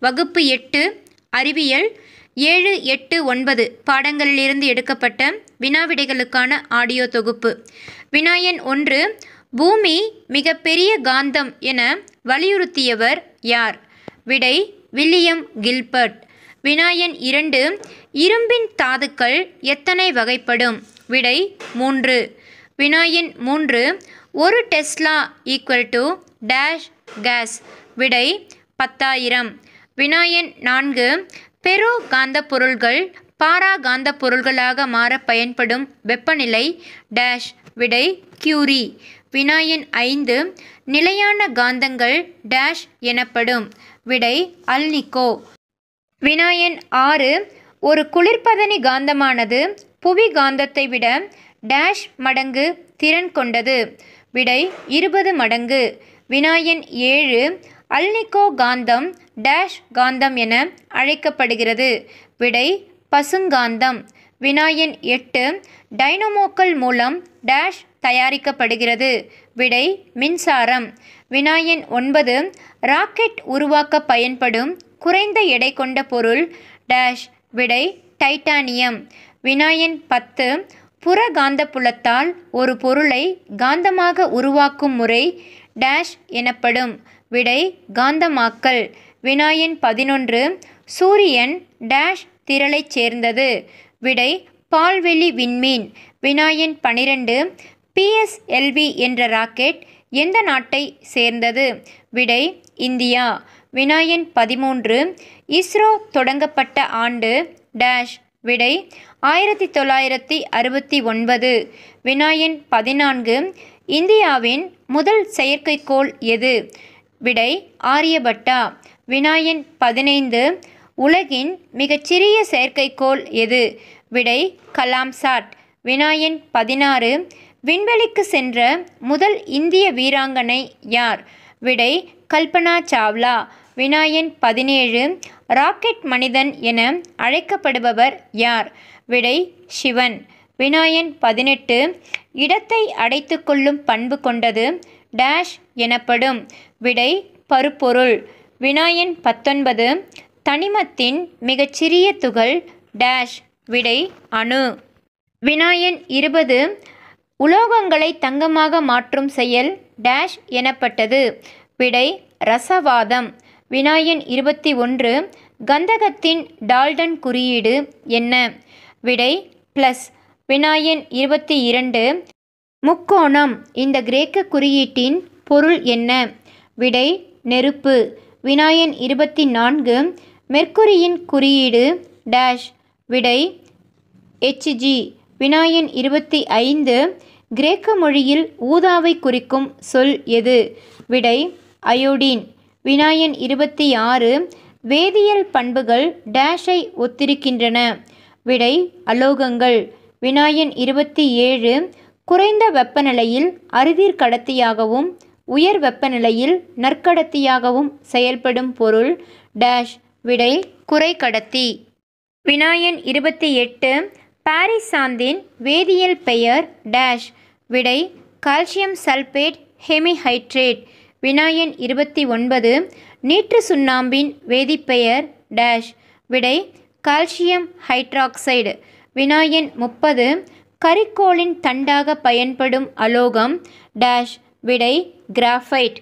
வகுப்பு 8 அறிவியல் 7, 8, 9 பாடங்களிலிருந்து எடுக்கப்பட்ட வினாவிடைகளுக்கான ஆடியோ தொகுப்பு. வினா எண் 1. பூமி மிகப்பெரிய காந்தம் என வலியுறுத்தியவர் யார்? விடை வில்லியம் கில்பர்ட். வினா எண் 2. இரும்பின் தாதுக்கள் எத்தனை வகைப்படும்? விடை 3. வினா எண் 3. ஒரு டெஸ்லா டேஷ் கேஸ்? விடை 10,000. வினா எண் 4. பெரோ காந்த பொருள்கள் பாரா காந்த பொருள்களாக மாற பயன்படும் வெப்பநிலை டேஷ்? விடை கியூரி. வினா எண் 5. நிலையான காந்தங்கள் டேஷ் எனப்படும்? விடை அல்னிகோ. வினா எண் 6. ஒரு குளிர்பதனி காந்தமானது புவி காந்தத்தை விட டேஷ் மடங்கு திறன் கொண்டது? விடை 20 மடங்கு. வினா எண் 7. அல்னிகோ காந்தம் டேஷ் காந்தம் என அழைக்கப்படுகிறது? விடை பசுங்காந்தம். வினா எண் 8. டைனமோக்கள் மூலம் டேஷ் தயாரிக்கப்படுகிறது? விடை மின்சாரம். வினா எண் 9. ராக்கெட் உருவாக்க பயன்படும் குறைந்த எடை கொண்ட பொருள் டேஷ்? விடை டைட்டானியம். வினா எண் 10. புற காந்தப்புலத்தால் ஒரு பொருளை காந்தமாக உருவாக்கும் முறை டேஷ் எனப்படும்? விடை காந்தமாக்கல். வினா எண் 11. சூரியன் டேஷ் திரளைச் சேர்ந்தது? விடை பால்வெளி விண்மீன். வினா எண் 12. PSLV என்ற ராக்கெட் எந்த நாட்டை சேர்ந்தது? விடை இந்தியா. வினா எண் 13. இஸ்ரோ தொடங்கப்பட்ட ஆண்டு டேஷ்? விடை 1969. வினா எண் 14. இந்தியாவின் முதல் செயற்கைக்கோள் எது? விடை ஆரியபட்டா. வினா எண் 15. உலகின் மிகச்சிறிய செயற்கைக்கோள் எது? விடை கலாம்சாட். வினா எண் 16. விண்வெளிக்கு சென்ற முதல் இந்திய வீராங்கனை யார்? விடை கல்பனா சாவ்லா. வினா எண் 17. ராக்கெட் மனிதன் என அழைக்கப்படுபவர் யார்? விடை சிவன். வினா எண் 18. இடத்தை அடைத்து கொள்ளும் பண்பு கொண்டது டேஷ் எனப்படும்? விடை பருப்பொருள். வினா எண் 19. தனிமத்தின் மிகச்சிறிய துகள் டேஷ்? விடை அணு. வினா எண் 20. உலோகங்களை தங்கமாக மாற்றும் செயல் டேஷ் எனப்பட்டது? விடை ரசவாதம். வினா எண் 21. கந்தகத்தின் டால்டன் குறியீடு என்ன? விடை ப்ளஸ். வினா எண் 22. முக்கோணம் இந்த கிரேக்க குறியீட்டின் பொருள் என்ன? விடை நெருப்பு. வினா எண் 24. மெர்க்குரியின் குறியீடு டேஷ்? விடை Hg. வினா எண் 25. கிரேக்க மொழியில் ஊதாவை குறிக்கும் சொல் எது? விடை அயோடின். வினா எண் 26. வேதியியல் பண்புகள் டேஷை ஒத்திருக்கின்றன? விடை அலோகங்கள். வினா எண் 27. குறைந்த வெப்பநிலையில் அறுதிர் கடத்தியாகவும் உயர் வெப்பநிலையில் நற்கடத்தியாகவும் செயல்படும் பொருள் டேஷ்? விடை குறைக்கடத்தி. வினா எண் 28. பாரிசாந்தின் வேதியியல் பெயர் டேஷ்? விடை கால்சியம் சல்பேட் ஹெமிஹைட்ரேட். வினா எண் 29. நீற்று சுண்ணாம்பின் வேதிப்பெயர் டேஷ்? விடை கால்சியம் ஹைட்ராக்சைடு. வினா எண் 30. கரிக்கோலின் தண்டாக பயன்படும் அலோகம் டேஷ்? விடை கிராஃபைட்.